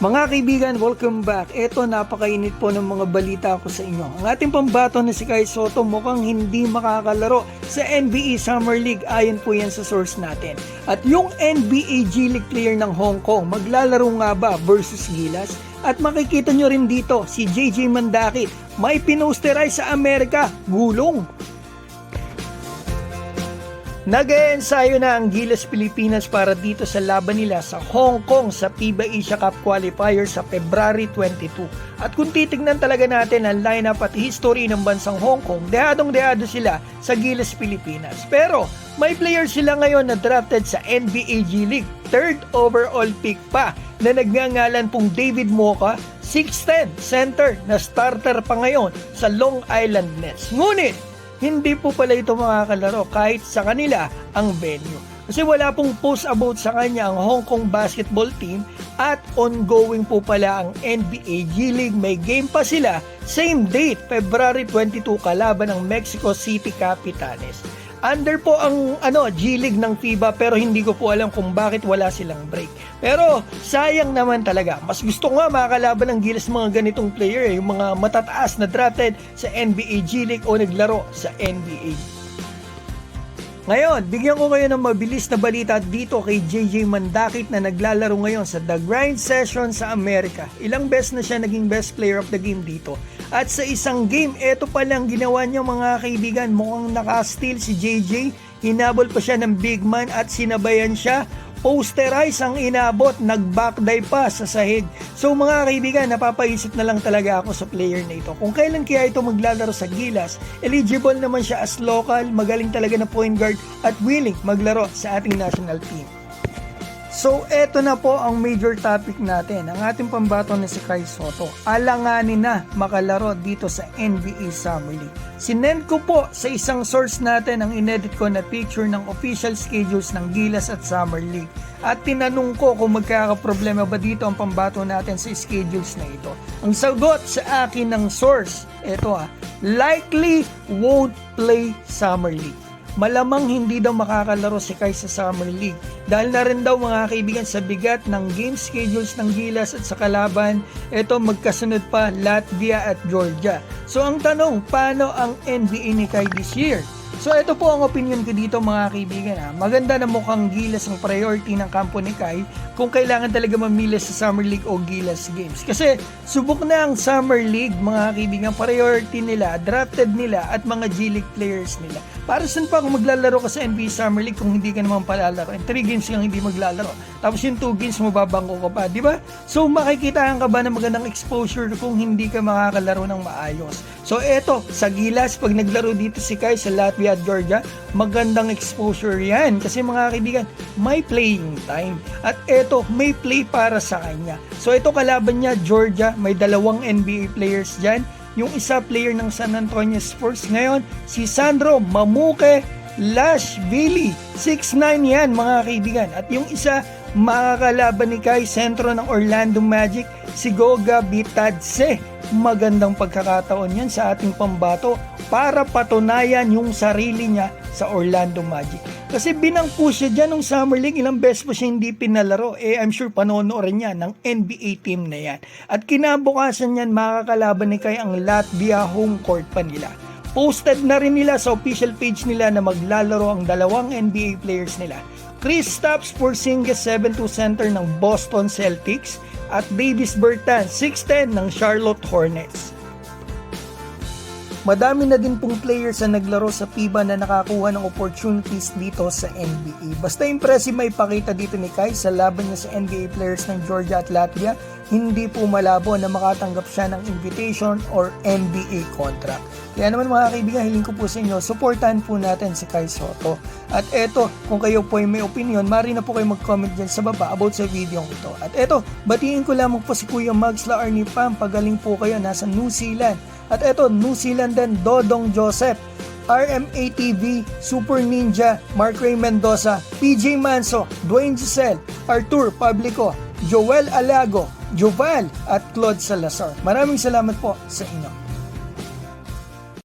Mga kaibigan, welcome back. Eto, napakainit po ng mga balita ko sa inyo. Ang ating pambato na si Kai Sotto mukhang hindi makakalaro sa NBA Summer League ayon po yan sa source natin. At yung NBA G League player ng Hong Kong, maglalaro nga ba versus Gilas? At makikita nyo rin dito si JJ Mandakit, may pinosterize sa Amerika, gulong. Nag-eensayo na ang Gilas Pilipinas para dito sa laban nila sa Hong Kong sa FIBA Asia Cup Qualifier sa February 22. At kung titignan talaga natin ang lineup at history ng bansang Hong Kong, dehadong-dehado sila sa Gilas Pilipinas. Pero may player sila ngayon na drafted sa NBA G League, 3rd overall pick pa, na nagngangalan pong David Mocha, 6'10", center na starter pa ngayon sa Long Island Nets. Ngunit hindi po pala ito makakalaro kahit sa kanila ang venue. Kasi wala pong post about sa kanya ang Hong Kong basketball team at ongoing po pala ang NBA G League. May game pa sila, same date, February 22 kalaban ng Mexico City Capitanes. Under po ang G League ng FIBA pero hindi ko po alam kung bakit wala silang break. Pero sayang naman talaga. Mas gusto ko nga makakalaban ng Gilas mga ganitong player, yung mga matataas na drafted sa NBA G League o naglaro sa NBA. Ngayon, bigyan ko kayo ng mabilis na balita dito kay JJ Mandakit na naglalaro ngayon sa The Grind Session sa Amerika. Ilang beses na siya naging best player of the game dito. At sa isang game, eto palang ginawa niya mga kaibigan, mukhang naka-steal si JJ. Hinabol pa siya ng big man at sinabayan siya. Posterize ang inabot, nag-backdive pa sa sahig. So mga kaibigan, napapaisip na lang talaga ako sa player na ito. Kung kailan kaya ito maglalaro sa Gilas, eligible naman siya as local, magaling talaga na point guard at willing maglaro sa ating national team. So eto na po ang major topic natin, ang ating pambato na si Kai Sotto. Alanganin na makalaro dito sa NBA Summer League. Sinend ko po sa isang source natin ang inedit ko na picture ng official schedules ng Gilas at Summer League. At tinanong ko kung magkakaproblema ba dito ang pambato natin sa schedules na ito. Ang sagot sa akin ng source, eto likely won't play Summer League. Malamang hindi daw makakalaro si Kai sa Summer League dahil na rin daw mga kaibigan sa bigat ng game schedules ng Gilas at sa kalaban, ito magkasunod pa Latvia at Georgia. So ang tanong, paano ang NBA ni Kai this year? So ito po ang opinion ko dito mga kaibigan. Maganda na mukhang Gilas ang priority ng kampo ni Kai kung kailangan talaga mamili sa Summer League o Gilas Games. Kasi subok na ang Summer League mga kaibigan, priority nila, drafted nila at mga G League players nila. Para saan pa kung maglalaro ka sa NBA Summer League kung hindi ka naman palalaro? 3 games lang hindi maglalaro. Tapos yung 2 games mababangko ka pa, di ba? So makikitaan ka ba ng magandang exposure kung hindi ka makakalaro ng maayos? So eto, sa Gilas, pag naglaro dito si Kai sa Latvia at Georgia, magandang exposure yan. Kasi mga kaibigan, may playing time. At eto, may play para sa kanya. So ito kalaban niya, Georgia, may 2 NBA players dyan. Yung isa player ng San Antonio Spurs ngayon, si Sandro Mamuke Lashvili. 6'9" yan mga kaibigan. At yung isa, makakalaban ni Kai, sentro ng Orlando Magic, si Goga Bitadze. Magandang pagkakataon yan sa ating pambato para patunayan yung sarili niya sa Orlando Magic. Kasi binangko siya dyan ng Summer League, ilang beses pa siya hindi pinalaro. I'm sure panonoorin niya ng NBA team na yan. At kinabukasan yan, makakalaban ni Kai ang Latvia home court pa nila. Posted na rin nila sa official page nila na maglalaro ang 2 NBA players nila. Kristaps Porzingis, 7'2" center ng Boston Celtics at Davis Bertans, 6'10" ng Charlotte Hornets. Madami na din pong players na naglaro sa FIBA na nakakuha ng opportunities dito sa NBA. Basta impressive may pakita dito ni Kai sa laban niya sa NBA players ng Georgia at Latvia, hindi po malabo na makatanggap siya ng invitation or NBA contract. Kaya naman mga kaibigan, hiling ko po sa inyo, supportahan po natin si Kai Sotto. At eto, kung kayo po ay may opinion, maaari na po kayo mag-comment dyan sa baba about sa video ito. At eto, batiin ko lamang po si Kuya Mags Laarni Pam, pagaling po kayo, nasa New Zealand. At eto, New Zealand din, Dodong Joseph, RMATV, Super Ninja, Mark Ray Mendoza, PJ Manso, Dwayne Giselle, Arthur Pablico, Joel Alago, Joval at Claude Salazar. Maraming salamat po sa inyo.